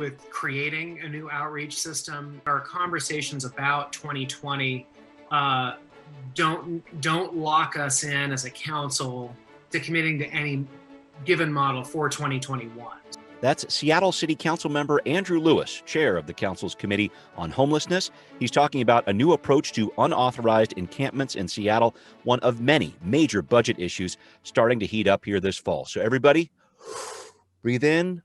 with creating a new outreach system. Our conversations about 2020 don't lock us in as a council to committing to any given model for 2021. That's Seattle City Council member Andrew Lewis, chair of the council's Committee on Homelessness. He's talking about a new approach to unauthorized encampments in Seattle, one of many major budget issues starting to heat up here this fall. So everybody, breathe in,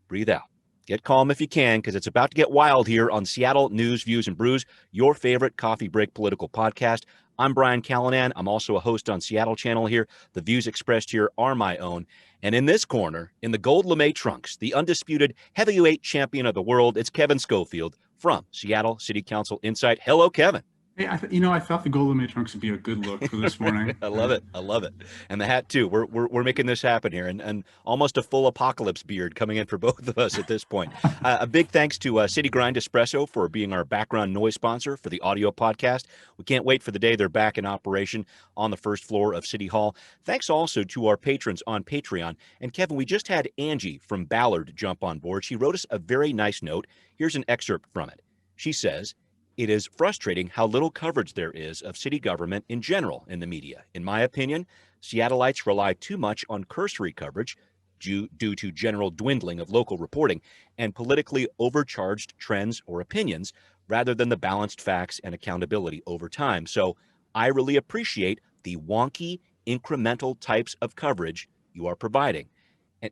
breathe out. Get calm if you can, because it's about to get wild here on Seattle News, Views, and Brews, your favorite coffee break political podcast. I'm Brian Callanan. I'm also a host on Seattle Channel here. The views expressed here are my own. And in this corner, in the gold lame trunks, the undisputed heavyweight champion of the world, it's Kevin Schofield from Seattle City Council Insight. Hello, Kevin. Hey, I thought the gold lame trunks would be a good look for this morning. I love it. I love it. And the hat too. We're making this happen here, and almost a full apocalypse beard coming in for both of us at this point. A big thanks to City Grind Espresso for being our background noise sponsor for the audio podcast. We can't wait for the day they're back in operation on the first floor of City Hall. Thanks also to our patrons on Patreon. And Kevin, we just had Angie from Ballard jump on board. She wrote us a very nice note. Here's an excerpt from it. She says, "It is frustrating how little coverage there is of city government in general in the media. In my opinion, Seattleites rely too much on cursory coverage due to general dwindling of local reporting and politically overcharged trends or opinions rather than the balanced facts and accountability over time. So I really appreciate the wonky, incremental types of coverage you are providing."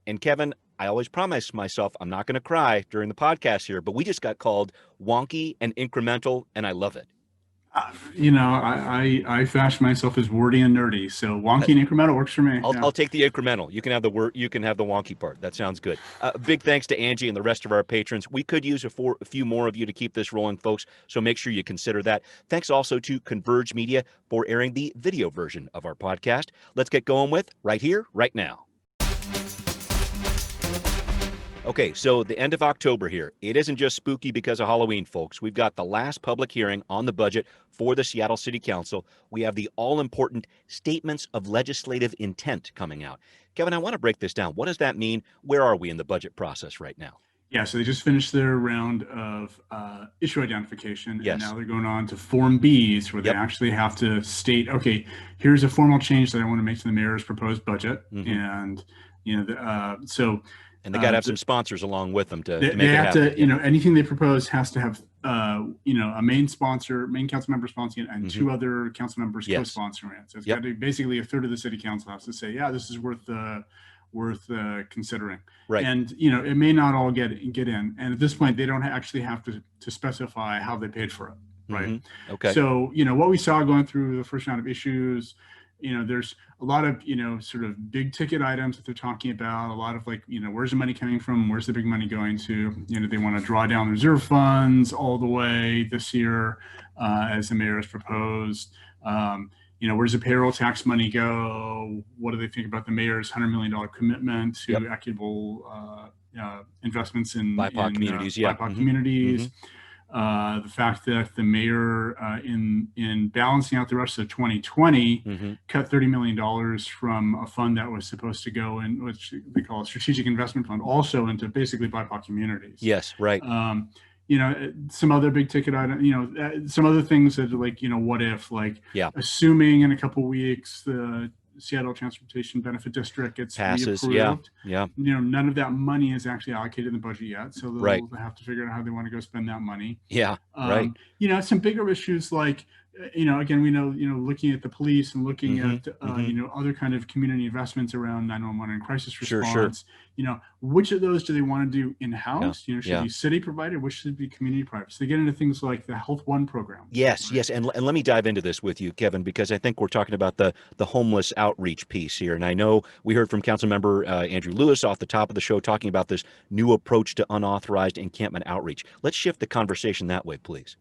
And Kevin, I always promise myself I'm not going to cry during the podcast here, but we just got called wonky and incremental, and I love it. I fashion myself as wordy and nerdy, so wonky and incremental works for me. I'll take the incremental. You can have the word. You can have the wonky part. That sounds good. Big thanks to Angie and the rest of our patrons. We could use a few more of you to keep this rolling, folks. So make sure you consider that. Thanks also to Converge Media for airing the video version of our podcast. Let's get going with right here, right now. Okay, so the end of October here. It isn't just spooky because of Halloween, folks. We've got the last public hearing on the budget for the Seattle City Council. We have the all-important statements of legislative intent coming out. Kevin, I want to break this down. What does that mean? Where are we in the budget process right now? Yeah, so they just finished their round of issue identification, Yes. and now they're going on to Form Bs, where they actually have to state, okay, here's a formal change that I want to make to the mayor's proposed budget, and And they got to have some sponsors along with them to make it happen. They have to, anything they propose has to have, a main sponsor, main council member sponsoring it, and two other council members co-sponsoring it. So it's got to be basically a third of the city council has to say, yeah, this is worth considering. Right. And it may not all get in. And at this point, they don't actually have to specify how they paid for it. Right. Okay. So what we saw going through the first round of issues. There's a lot of, sort of big ticket items that they're talking about, a lot of where's the money coming from? Where's the big money going to? They want to draw down reserve funds all the way this year, as the mayor has proposed. Where's the payroll tax money go? What do they think about the mayor's $100 million commitment to equitable investments in BIPOC communities? BIPOC communities. The fact that the mayor, in balancing out the rest of 2020, cut $30 million from a fund that was supposed to go in, which they call a strategic investment fund, also into basically BIPOC communities. Yes, right. Some other big ticket items, some other things that what if, assuming in a couple weeks the Seattle Transportation Benefit District gets passes, reapproved. Yeah. None of that money is actually allocated in the budget yet, so they'll have to figure out how they want to go spend that money. Yeah, right. Some bigger issues like, again, we know, looking at the police and looking at, other kind of community investments around 911 and crisis response. Which of those do they want to do in-house? Should be city provided, which should be community private? So they get into things like the Health One program. Yes. And let me dive into this with you, Kevin, because I think we're talking about the homeless outreach piece here. And I know we heard from Councilmember Andrew Lewis off the top of the show talking about this new approach to unauthorized encampment outreach. Let's shift the conversation that way, please.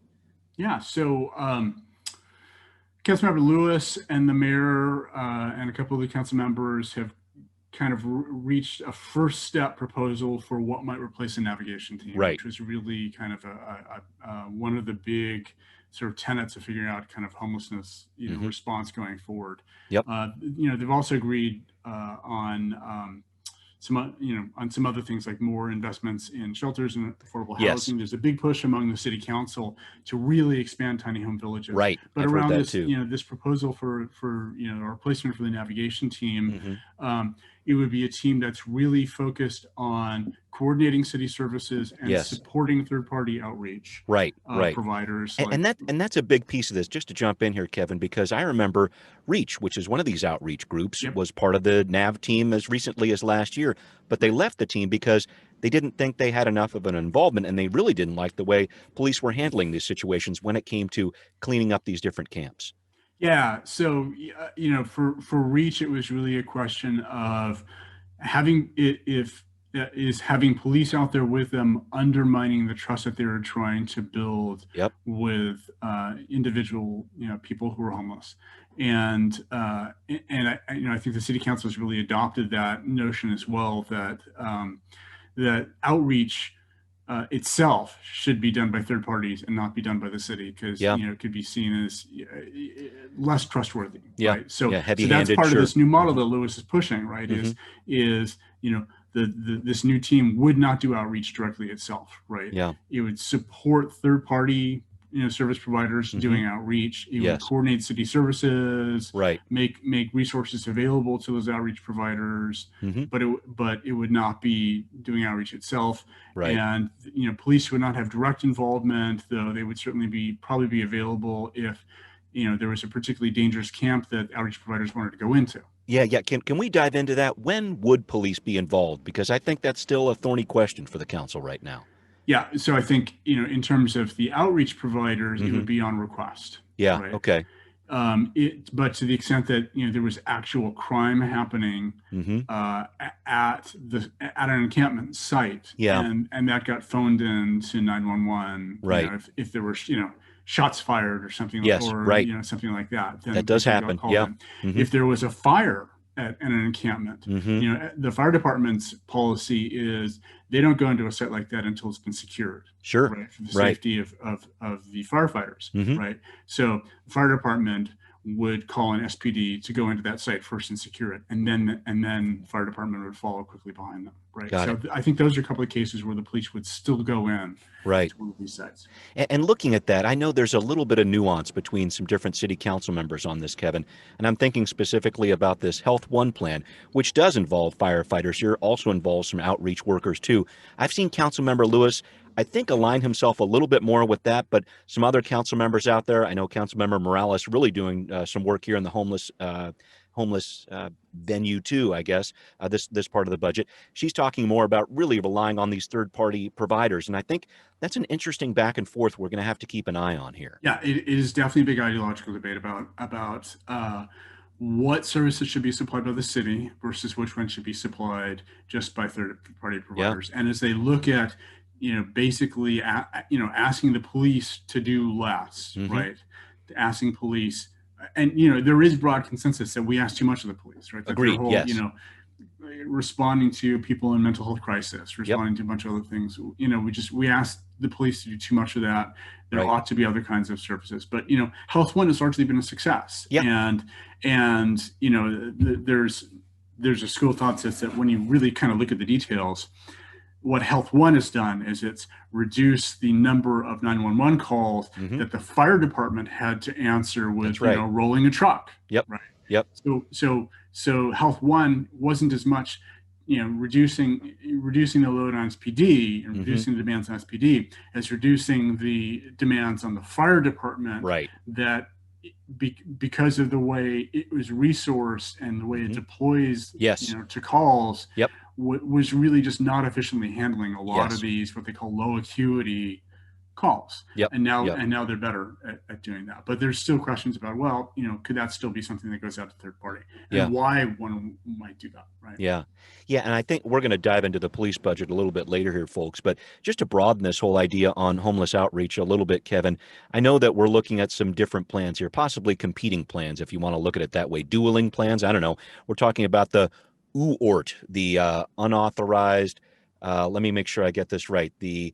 Yeah. So, Councilmember Lewis and the mayor and a couple of the council members have kind of reached a first step proposal for what might replace a navigation team, which was really kind of one of the big sort of tenets of figuring out kind of homelessness response going forward. They've also agreed on on some other things like more investments in shelters and affordable Yes. housing. There's a big push among the city council to really expand tiny home villages. Right. But I've heard around that this, too. this proposal for our replacement for the navigation team, Mhm. it would be a team that's really focused on coordinating city services and Yes. supporting third-party outreach Right. providers. And that's a big piece of this. Just to jump in here, Kevin, because I remember Reach, which is one of these outreach groups, Yep. was part of the NAV team as recently as last year, but they left the team because they didn't think they had enough of an involvement, and they really didn't like the way police were handling these situations when it came to cleaning up these different camps. Yeah. So, for Reach, it was really a question of having having police out there with them undermining the trust that they were trying to build Yep. with individual, people who are homeless. And I think the city council has really adopted that notion as well, that that outreach itself should be done by third parties and not be done by the city, because Yeah. it could be seen as less trustworthy. Yeah. Right. So, Yeah, so heavy-handed, that's part sure. of this new model that Lewis is pushing. Right. Mhm. Is this new team would not do outreach directly itself. Right. Yeah. It would support third party service providers doing outreach. It would Yes. coordinate city services. Right. Make resources available to those outreach providers. Mhm. But it would not be doing outreach itself. Right. And police would not have direct involvement, though they would certainly probably be available if there was a particularly dangerous camp that outreach providers wanted to go into. Yeah. Can we dive into that? When would police be involved? Because I think that's still a thorny question for the council right now. Yeah. So I think in terms of the outreach providers, it would be on request. Yeah. Right? Okay. But to the extent that there was actual crime happening at an encampment site, Yeah. and that got phoned in to 911, Right. If there were shots fired or something, Yes, or right. Something like that, then That does people got happen. called Yeah. in. Mhm. If there was a fire at an encampment, the fire department's policy is they don't go into a site like that until it's been secured. Sure. Right, for the Right. safety of the firefighters. Mhm. Right. So the fire department would call an SPD to go into that site first and secure it, and then fire department would follow quickly behind them. Right. Got So it. I think those are a couple of cases where the police would still go in Right. to one of these sites. And looking at that, I know there's a little bit of nuance between some different city council members on this, Kevin. And I'm thinking specifically about this Health One plan, which does involve firefighters here, also involves some outreach workers too. I've seen Councilmember Lewis, I think, align himself a little bit more with that, but some other council members out there, I know Councilmember Morales really doing some work here in the homeless venue too, I guess, this part of the budget. She's talking more about really relying on these third-party providers. And I think that's an interesting back and forth we're going to have to keep an eye on here. Yeah, it is definitely a big ideological debate about what services should be supplied by the city versus which ones should be supplied just by third-party providers. And as they look at, basically, asking the police to do less, right? Asking police, and there is broad consensus that we ask too much of the police, right? That Agreed. their whole, Yes. Responding to people in mental health crisis, responding to a bunch of other things. We ask the police to do too much of that. There Right. ought to be other kinds of services, but Health One has largely been a success. Yep. And there's a school of thought that when you really kind of look at the details, what Health One has done is it's reduced the number of 911 calls that the fire department had to answer with, That's right. Rolling a truck. Yep. Right. Yep. So Health One wasn't as much, reducing the load on SPD and reducing the demands on SPD as reducing the demands on the fire department. Right. That because of the way it was resourced and the way it deploys, Yes. To calls, Yep. Was really just not efficiently handling a lot Yes. of these, what they call low acuity calls. Yep. And now, Yep. they're better at doing that. But there's still questions about, well, could that still be something that goes out to third party, and Yeah. why one might do that, right? Yeah. And I think we're going to dive into the police budget a little bit later here, folks. But just to broaden this whole idea on homeless outreach a little bit, Kevin, I know that we're looking at some different plans here, possibly competing plans, if you want to look at it that way, dueling plans. I don't know. We're talking about the UORT, the unauthorized, let me make sure I get this right, the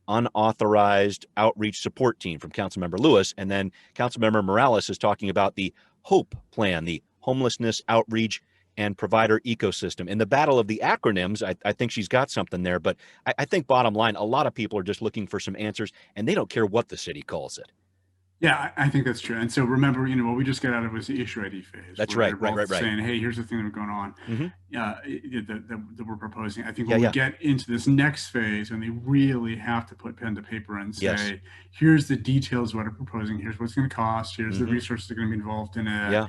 unauthorized outreach support team from Councilmember Lewis. And then Councilmember Morales is talking about the HOPE plan, the homelessness outreach and provider ecosystem. In the battle of the acronyms, I think she's got something there, but I think bottom line, a lot of people are just looking for some answers, and they don't care what the city calls it. Yeah, I think that's true. And so remember, what we just got out of was the issue ID phase. That's where right, right. Saying, hey, here's the thing that's going on that we're proposing. I think when Yeah, we get into this next phase, and they really have to put pen to paper and say, Yes. here's the details of what I'm proposing, here's what it's going to cost, here's the resources that are going to be involved in it. Yeah.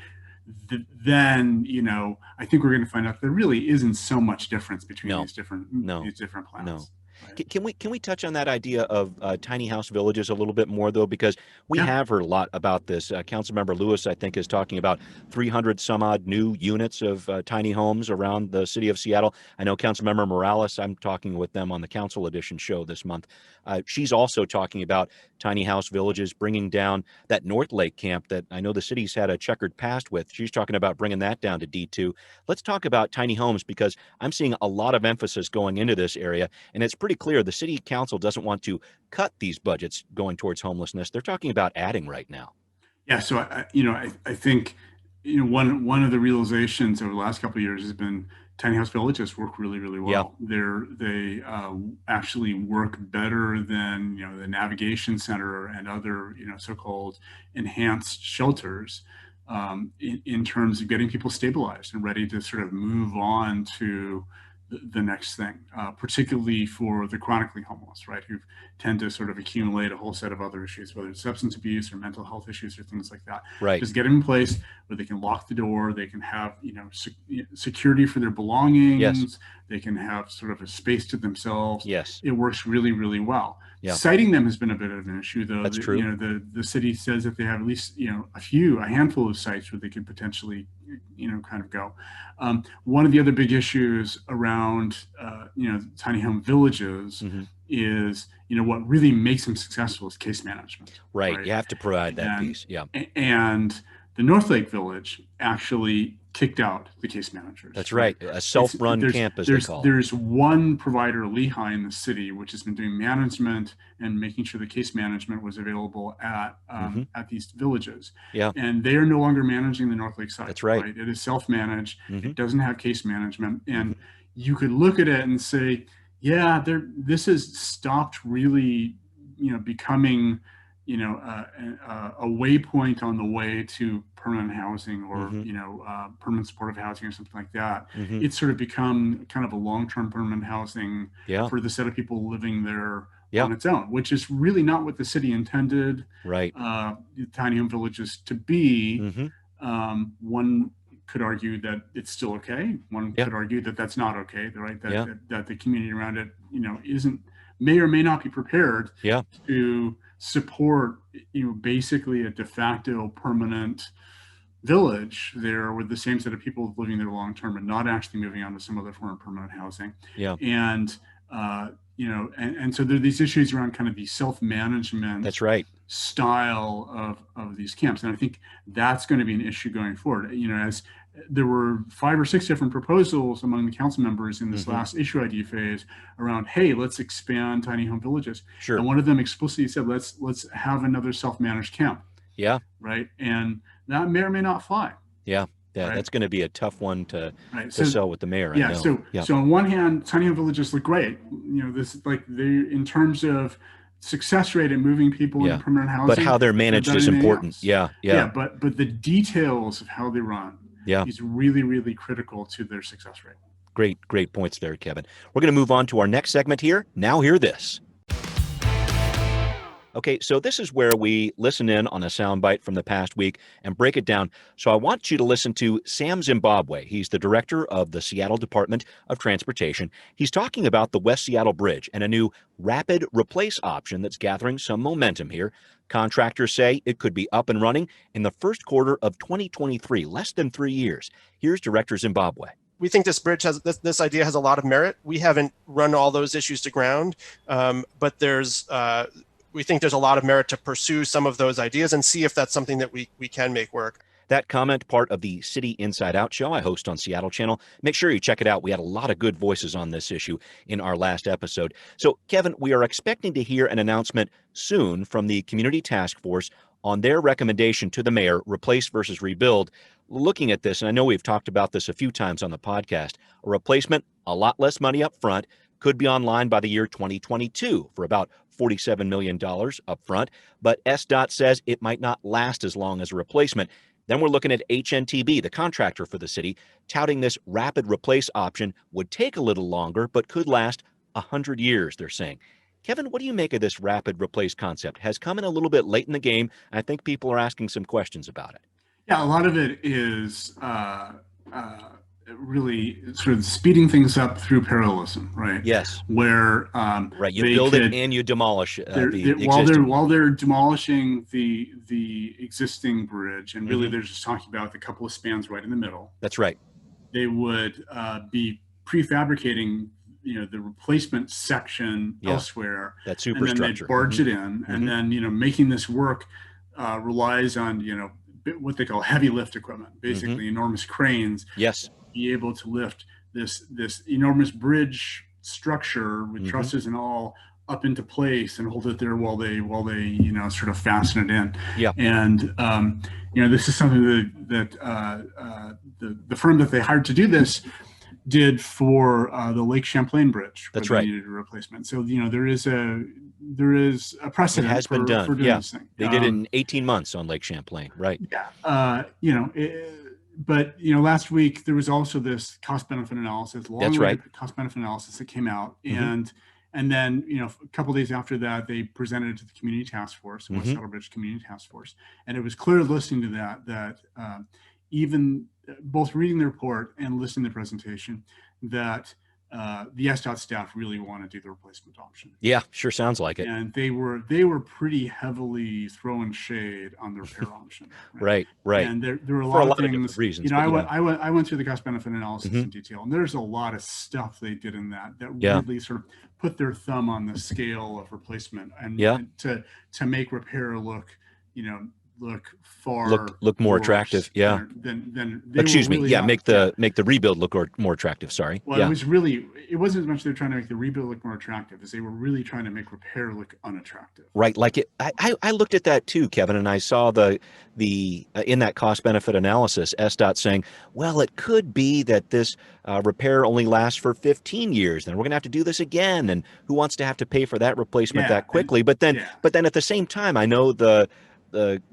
Then, I think we're going to find out there really isn't so much difference between these different plans. No. Right. Can we touch on that idea of tiny house villages a little bit more, though, because we have heard a lot about this. Councilmember Lewis, I think, is talking about 300 some odd new units of tiny homes around the city of Seattle. I know Councilmember Morales, I'm talking with them on the Council Edition show this month. She's also talking about tiny house villages, bringing down that North Lake camp that I know the city's had a checkered past with. She's talking about bringing that down to D2. Let's talk about tiny homes, because I'm seeing a lot of emphasis going into this area, and it's pretty clear the city council doesn't want to cut these budgets going towards homelessness. They're talking about adding right now. Yeah, so I think one of the realizations over the last couple of years has been tiny house villages work really, really well. They actually work better than the navigation center and other so-called enhanced shelters in terms of getting people stabilized and ready to sort of move on to the next thing, particularly for the chronically homeless, right, who tend to sort of accumulate a whole set of other issues, whether it's substance abuse or mental health issues or things like that. Right. Just get them in place where they can lock the door, they can have security for their belongings, Yes. They can have sort of a space to themselves. Yes. It works really, really well. Yeah. Citing them has been a bit of an issue, though. That's true. The city says that they have at least a handful of sites where they could potentially kind of go. One of the other big issues around tiny home villages is what really makes them successful is case management. Right. You have to provide that piece. Yeah. And the North Lake Village actually kicked out the case managers. That's right. A self-run camp, as they call it. There's one provider, Lehigh, in the city, which has been doing management and making sure the case management was available at these villages. Yeah. And they are no longer managing the North Lake site. That's right. It is self-managed. It doesn't have case management. And you could look at it and say, yeah, this has stopped really, becoming a waypoint on the way to permanent housing or permanent supportive housing or something like that. It's sort of become kind of a long-term permanent housing for the set of people living there on its own, which is really not what the city intended tiny home villages to be. One could argue that it's still okay. One could argue that that's not okay, right? That the community around it may or may not be prepared to support basically a de facto permanent village there with the same set of people living there long term and not actually moving on to some other form of permanent housing. And and so there are these issues around kind of the self-management style of these camps, and I think that's going to be an issue going forward. As there were 5 or 6 different proposals among the council members in this last issue ID phase around, hey, let's expand tiny home villages. Sure. And one of them explicitly said, let's have another self-managed camp. Yeah. Right. And that may or may not fly. Yeah. Yeah. Right? That's going to be a tough one to sell with the mayor. Yeah. So on one hand, tiny home villages look great. In terms of success rate at moving people into permanent housing. But how they're managed is important. Yeah. But the details of how they run is really, really critical to their success rate. Great points there, Kevin. We're going to move on to our next segment here. Now hear this. Okay, so this is where we listen in on a soundbite from the past week and break it down. So I want you to listen to Sam Zimbabwe. He's the director of the Seattle Department of Transportation. He's talking about the West Seattle Bridge and a new rapid replace option that's gathering some momentum here. Contractors say it could be up and running in the first quarter of 2023, less than 3 years. Here's Director Zimbabwe. We think this bridge has this idea has a lot of merit. We haven't run all those issues to ground, but we think there's a lot of merit to pursue some of those ideas and see if that's something that we can make work. That comment, part of the City Inside Out show I host on Seattle Channel. Make sure you check it out. We had a lot of good voices on this issue in our last episode. So, Kevin, we are expecting to hear an announcement soon from the Community Task Force on their recommendation to the mayor, replace versus rebuild. looking at this, and I know we've talked about this a few times on the podcast, a replacement, a lot less money up front, could be online by the year 2022 for about $47 million up front. But SDOT says it might not last as long as a replacement. Then we're looking at HNTB, the contractor for the city, touting this rapid replace option would take a little longer, but could last 100 years, they're saying. Kevin, what do you make of this rapid replace concept? Has come in a little bit late in the game. I think people are asking some questions about it. Yeah, a lot of it is really sort of speeding things up through parallelism, right? Yes. Where right, you build it and you demolish while they're demolishing the existing bridge, and really they're just talking about the couple of spans right in the middle. That's right. They would be prefabricating, the replacement section elsewhere. That superstructure. And then they barge it in, and then making this work relies on what they call heavy lift equipment, basically enormous cranes. Yes. Be able to lift this enormous bridge structure with trusses and all up into place and hold it there while they sort of fasten it in. Yeah. And this is something that the firm that they hired to do this did for the Lake Champlain Bridge. That's where right. They needed a replacement. So there is a precedent. It has been done. For doing this thing. They did it in 18 months on Lake Champlain. Right. Yeah. But last week there was also this cost-benefit analysis, cost-benefit analysis that came out, and then a couple of days after that they presented it to the Community Task Force, West Saddle Bridge Community Task Force, and it was clear listening to that even both reading the report and listening to the presentation that the SDOT staff really want to do the replacement option. Yeah, sure sounds like it. And they were pretty heavily throwing shade on the repair option. Right. And there were a lot of things. Different reasons. I went through the cost benefit analysis in detail, and there's a lot of stuff they did in that really sort of put their thumb on the scale of replacement and to make repair look more attractive. Yeah. Than excuse me. Yeah. Make the rebuild look more attractive. Sorry. Well, it wasn't as much they were trying to make the rebuild look more attractive as they were really trying to make repair look unattractive. Right. Like I looked at that too, Kevin, and I saw the in that cost benefit analysis, SDOT saying, well, it could be that this repair only lasts for 15 years. Then we're going to have to do this again. And who wants to have to pay for that replacement that quickly? But then at the same time, I know the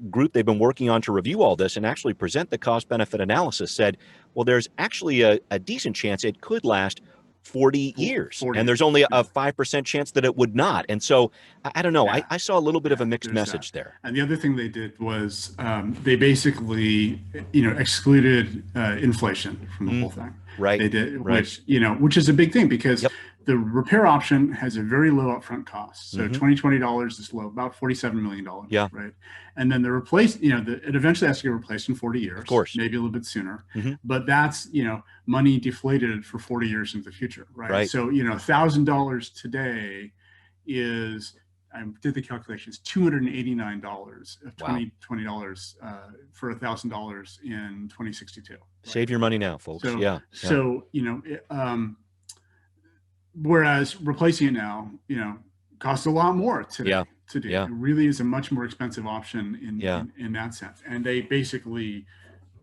group they've been working on to review all this and actually present the cost benefit analysis said, well, there's actually a decent chance it could last 40 years. And there's only a 5% chance that it would not. And so I don't know. I saw a little bit of a mixed message there. And the other thing they did was they basically, excluded inflation from the whole thing. Right. They did, which is a big thing because the repair option has a very low upfront cost. So $20 is low, about $47 million. Yeah. Right. And then the replace, it eventually has to get replaced in 40 years. Of course. Maybe a little bit sooner. But that's, money deflated for 40 years into the future. Right. So, $1,000 today is, I did the calculations, $289 of $20 for $1,000 in 2062. Right? Save your money now, folks. So, whereas replacing it now, costs a lot more today to do. It really is a much more expensive option in that sense. And they basically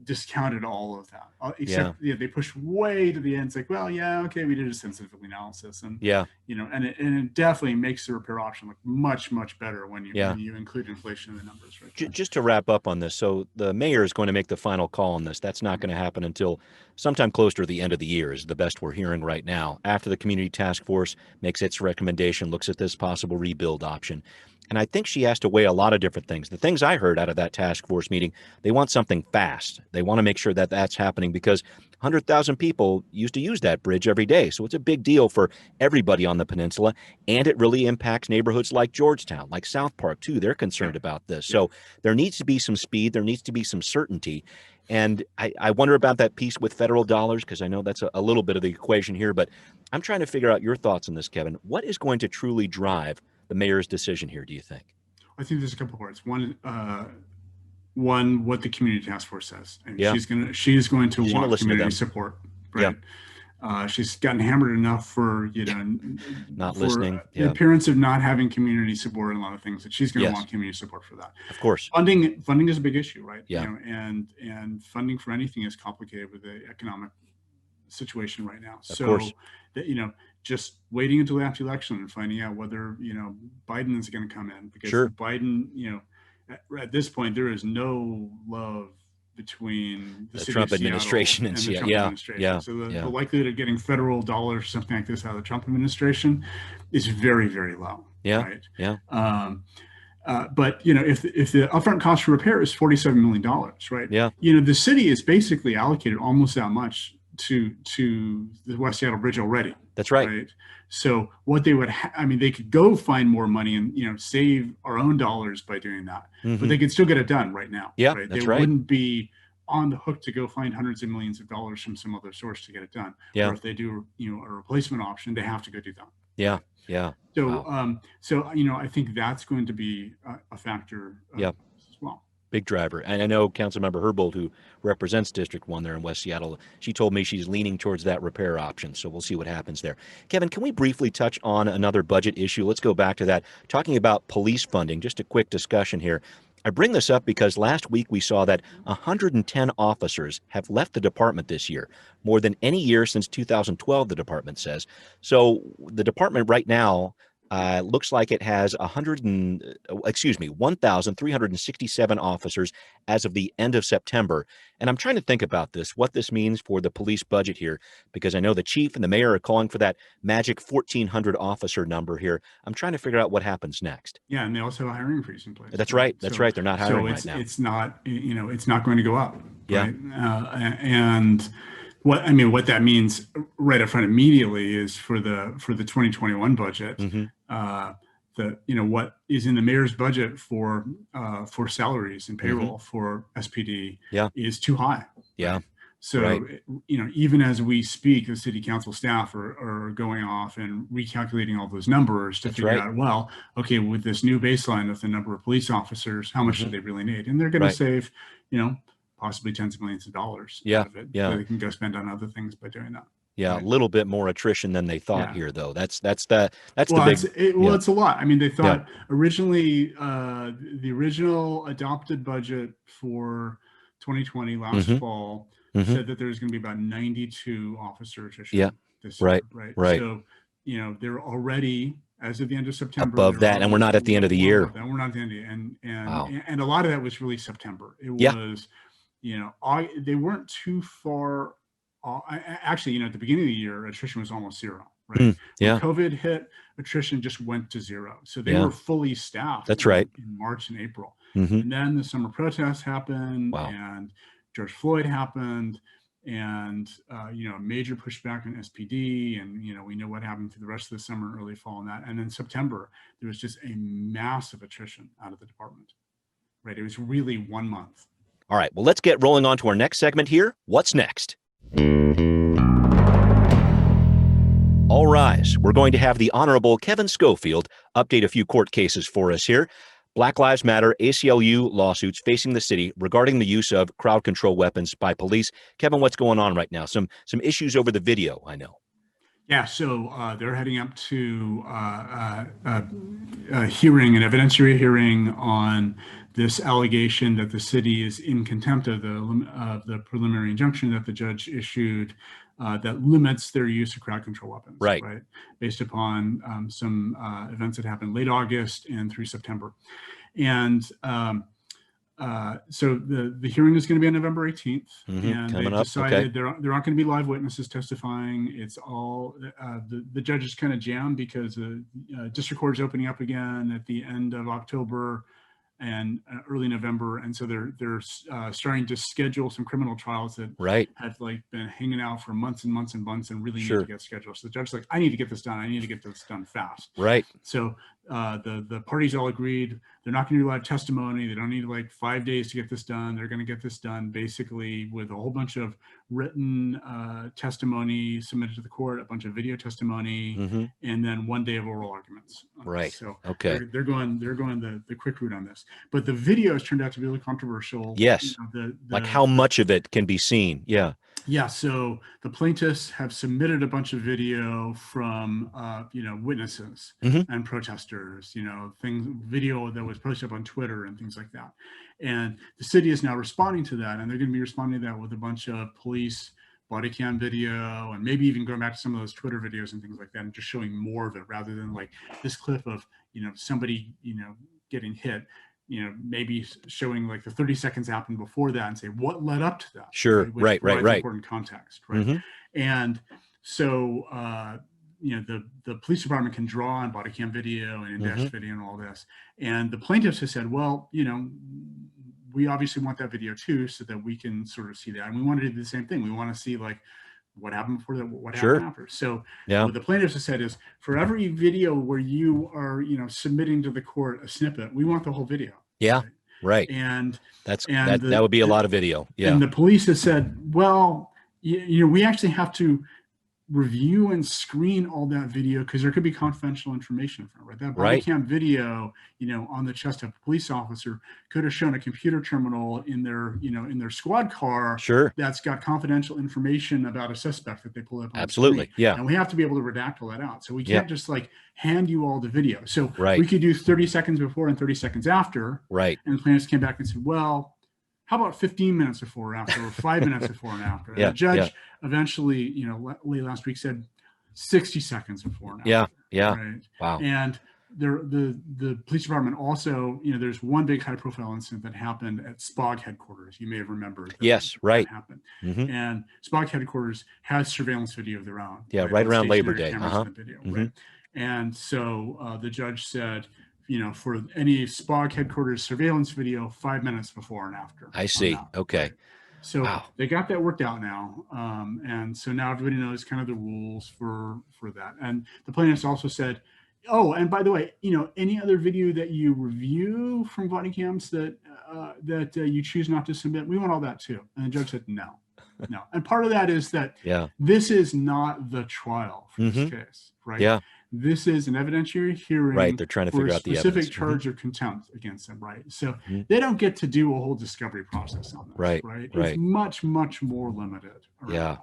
discounted all of that, except they pushed way to the end. It's like, well, we did a sensitivity analysis, and and it definitely makes the repair option look much better when you include inflation in the numbers. Right. Just to wrap up on this, so the mayor is going to make the final call on this. That's not going to happen until sometime close to the end of the year, is the best we're hearing right now. After the community task force makes its recommendation, looks at this possible rebuild option. And I think she has to weigh a lot of different things. The things I heard out of that task force meeting, they want something fast. They want to make sure that that's happening because 100,000 people used to use that bridge every day. So it's a big deal for everybody on the peninsula. And it really impacts neighborhoods like Georgetown, like South Park, too. They're concerned about this. So there needs to be some speed. There needs to be some certainty. And I wonder about that piece with federal dollars, because I know that's a little bit of the equation here. But I'm trying to figure out your thoughts on this, Kevin. What is going to truly drive the mayor's decision here, do you think? I think there's a couple of parts. One, what the community task force says. And she's going to want community support, right? She's gotten hammered enough for, Not for listening. the Yeah. appearance of not having community support and a lot of things that she's going to Yes. want community support for that. Of course. Funding is a big issue, right? Yeah. And funding for anything is complicated with the economic situation right now. Of course. That, just waiting until after the election and finding out whether, Biden is going to come in, because Sure. Biden, at this point, there is no love between the city Trump of Seattle administration and the Seattle. Trump Yeah. administration. Yeah. So the Yeah. likelihood of getting federal dollars or something like this out of the Trump administration is very, very low. Yeah. Right. Yeah. But if the upfront cost for repair is $47 million, right? Yeah. The city is basically allocated almost that much to the West Seattle Bridge already. That's right. So what they would, they could go find more money and save our own dollars by doing that, Mhm. but they could still get it done right now. Yeah, right? that's they right. wouldn't be on the hook to go find hundreds of millions of dollars from some other source to get it done. Yeah. Or if they do, a replacement option, they have to go do that. Yeah. Yeah. So, Wow. I think that's going to be a factor Yeah. as well. Big driver. And I know Councilmember Herbold, who represents District 1 there in West Seattle, she told me she's leaning towards that repair option. So we'll see what happens there. Kevin, can we briefly touch on another budget issue? Let's go back to that. Talking about police funding, just a quick discussion here. I bring this up because last week we saw that 110 officers have left the department this year, more than any year since 2012, the department says. So the department right now looks like it has 1,367 officers as of the end of September. And I'm trying to think about this, what this means for the police budget here, because I know the chief and the mayor are calling for that magic 1,400 officer number here. I'm trying to figure out what happens next. Yeah, and they also have a hiring freeze in place. That's right. That's right. They're not hiring right now. It's not, it's not going to go up. Yeah. Right? And what that means right up front immediately is for the 2021 budget, what is in the mayor's budget for salaries and payroll for SPD is too high. Yeah. Right? So, even as we speak, the city council staff are going off and recalculating all those numbers to figure out, well, okay, with this new baseline of the number of police officers, how much do they really need? And they're going to save, possibly tens of millions of dollars out of it. So they can go spend on other things by doing that. Yeah, right? A little bit more attrition than they thought here, though. That's the big. It's a lot. They thought originally the original adopted budget for 2020 last fall said that there's going to be about 92 officer attrition this year. Right. So they're already, as of the end of September, above that, and we're not at the end of the year. We're not at the end of the year, and a lot of that was really September. It was, they weren't too far. Actually, at the beginning of the year, attrition was almost zero. Right. When COVID hit, attrition just went to zero. So they were fully staffed. That's right. In March and April, and then the summer protests happened, and George Floyd happened, and a major pushback on SPD, and we know what happened through the rest of the summer and early fall and that. And then September, there was just a massive attrition out of the department. Right. It was really 1 month. All right. Well, let's get rolling on to our next segment here. What's next? All rise. We're going to have the Honorable Kevin Schofield update a few court cases for us here. Black Lives Matter, ACLU lawsuits facing the city regarding the use of crowd control weapons by police. Kevin, what's going on right now? Some issues over the video, I know. Yeah, so they're heading up to a hearing, an evidentiary hearing on this allegation that the city is in contempt of the preliminary injunction that the judge issued that limits their use of crowd control weapons, right? Based upon some events that happened late August and through September. And so the hearing is going to be on November 18th, and they decided there aren't going to be live witnesses testifying. It's all the judge is kind of jammed because the district court is opening up again at the end of October and early November, and so they're starting to schedule some criminal trials that have been hanging out for months and months and months and really need to get scheduled. So the judge's like, I need to get this done. I need to get this done fast. Right. So the parties all agreed they're not going to do live testimony. They don't need 5 days to get this done. They're going to get this done basically with a whole bunch of written testimony submitted to the court, a bunch of video testimony, and then 1 day of oral arguments. Right. So they're going the quick route on this. But the videos turned out to be really controversial. Yes. How much of it can be seen? Yeah. Yeah, so the plaintiffs have submitted a bunch of video from, witnesses Mhm. and protesters, video that was posted up on Twitter and things like that. And the city is now responding to that, and they're going to be responding to that with a bunch of police body cam video, and maybe even going back to some of those Twitter videos and things like that, and just showing more of it rather than like this clip of, somebody, getting hit. Maybe showing like the 30 seconds happened before that and say what led up to that. Sure. Which Right. provides important context, right? Mhm. And so, the police department can draw on body cam video and in-dash video and all this. And the plaintiffs have said, well, we obviously want that video too, so that we can sort of see that. And we want to do the same thing. We want to see like what happened before that, what happened after. So what the plaintiffs have said is, for every video where you are, submitting to the court a snippet, we want the whole video. Yeah. Right. And that would be a lot of video. Yeah. And the police have said, well, we actually have to review and screen all that video because there could be confidential information from it, right? That body cam video, on the chest of a police officer could have shown a computer terminal in their squad car. Sure. That's got confidential information about a suspect that they pull up on Absolutely. screen. Yeah. And we have to be able to redact all that out. So we can't just like hand you all the video. So Right. we could do 30 seconds before and 30 seconds after. Right. And the plaintiffs came back and said, well, how about 15 minutes before or after, or 5 minutes before and after? And the judge eventually, late last week said 60 seconds before and after. Yeah. Yeah. Right. Wow. And the police department also, there's one big high profile incident that happened at SPOG headquarters. You may have remembered. Yes. Right. That happened. Mhm. And SPOG headquarters has surveillance video of their own. Yeah. Right around Labor Stationary Day. cameras in the video, right? And so the judge said, for any SPOG headquarters surveillance video, 5 minutes before and after. I see. Okay. Right? So they got that worked out now. And so now everybody knows kind of the rules for that. And the plaintiffs also said, oh, and by the way, any other video that you review from body cams that you choose not to submit, we want all that too. And the judge said, no. And part of that is that this is not the trial for this case, right? Yeah. This is an evidentiary hearing. Right. They're trying to figure out the specific charge of contempt against them, right? So they don't get to do a whole discovery process on this, right? It's much, much more limited. Yeah.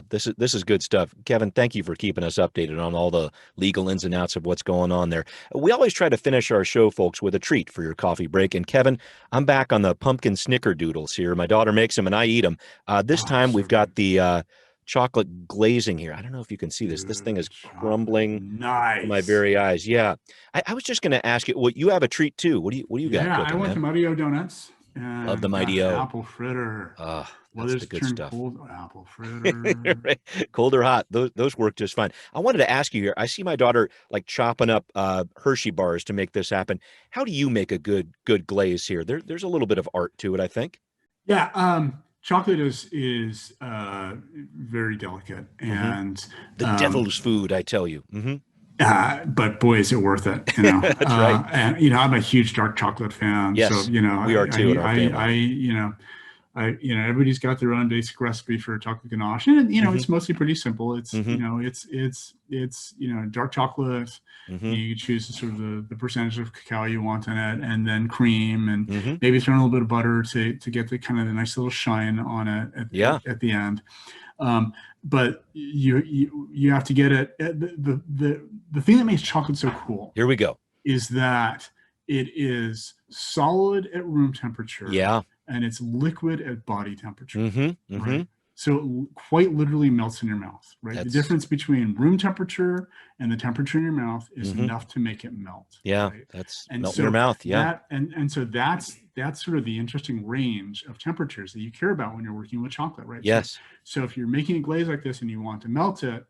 This is good stuff. Kevin, thank you for keeping us updated on all the legal ins and outs of what's going on there. We always try to finish our show, folks, with a treat for your coffee break. And Kevin, I'm back on the pumpkin snickerdoodles here. My daughter makes them and I eat them. This time we've got the chocolate glazing here. I don't know if you can see this. This thing is crumbling in my very eyes. Yeah. I was just going to ask you, well, you have a treat too. What do you got? Yeah, cooking, I went to Mighty O Donuts. Love the Mighty O. Apple fritter. That's the good stuff. Cold, apple fritter. Right. Cold or hot, those work just fine. I wanted to ask you here. I see my daughter like chopping up Hershey bars to make this happen. How do you make a good glaze here? There's a little bit of art to it, I think. Yeah. Chocolate is very delicate, and the devil's food, I tell you. But boy, is it worth it! That's right. And I'm a huge dark chocolate fan. Yes, so we are too in our family. Everybody's got their own basic recipe for chocolate ganache, and it's mostly pretty simple. It's it's dark chocolate. You choose sort of the percentage of cacao you want in it, and then cream, and maybe throw in a little bit of butter to get the kind of the nice little shine on it at the end. But you have to get it. The thing that makes chocolate so cool. Here we go. Is that it is solid at room temperature. Yeah. And it's liquid at body temperature. Right? So it quite literally melts in your mouth, right? The difference between room temperature and the temperature in your mouth is enough to make it melt. Yeah, right? that's melt in your mouth. Yeah. So that's sort of the interesting range of temperatures that you care about when you're working with chocolate, right? Yes. So if you're making a glaze like this and you want to melt it,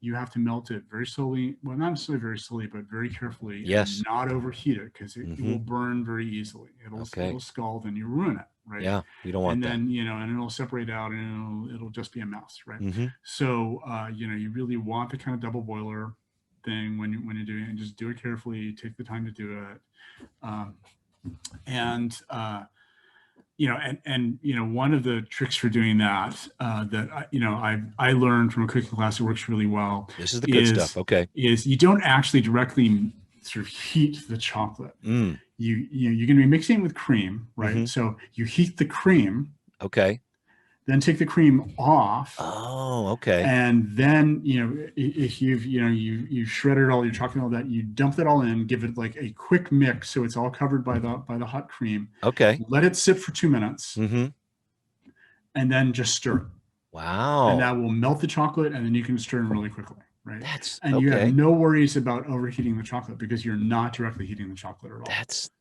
you have to melt it very slowly. Well, not necessarily very slowly, but very carefully. Yes. And not overheat it because it will burn very easily. It'll scald and you ruin it, right? Yeah, you don't want that. And then, and it'll separate out and it'll just be a mess, right? So, you really want the kind of double boiler thing when you're doing it, and just do it carefully, take the time to do it. One of the tricks for doing that, I learned from a cooking class that works really well. This is the good stuff. Okay. Is you don't actually directly sort of heat the chocolate. You're going to be mixing it with cream, right? So you heat the cream. Okay. then take the cream off. Oh, okay. And then, if you've shredded all your chocolate and all that, you dump it all in, give it like a quick mix so it's all covered by the hot cream. Okay. Let it sit for 2 minutes, Mm-hmm. and then just stir it. Wow. And that will melt the chocolate, and then you can stir it really quickly, right? And you have no worries about overheating the chocolate because you're not directly heating the chocolate at all.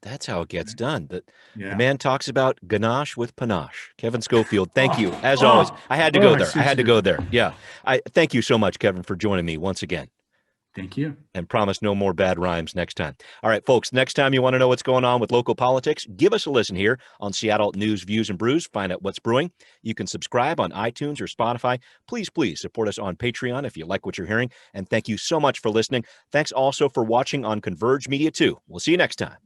That's how it gets done. The Yeah. man talks about ganache with panache. Kevin Schofield, thank you as always. I had to go there. I had to go there. Yeah. I thank you so much, Kevin, for joining me once again. Thank you. And promise no more bad rhymes next time. All right, folks, next time you want to know what's going on with local politics, give us a listen here on Seattle News, Views, and Brews. Find out what's brewing. You can subscribe on iTunes or Spotify. Please support us on Patreon if you like what you're hearing. And thank you so much for listening. Thanks also for watching on Converge Media, too. We'll see you next time.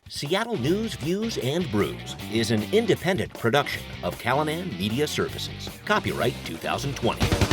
Seattle News, Views, and Brews is an independent production of Callanan Media Services. Copyright 2020.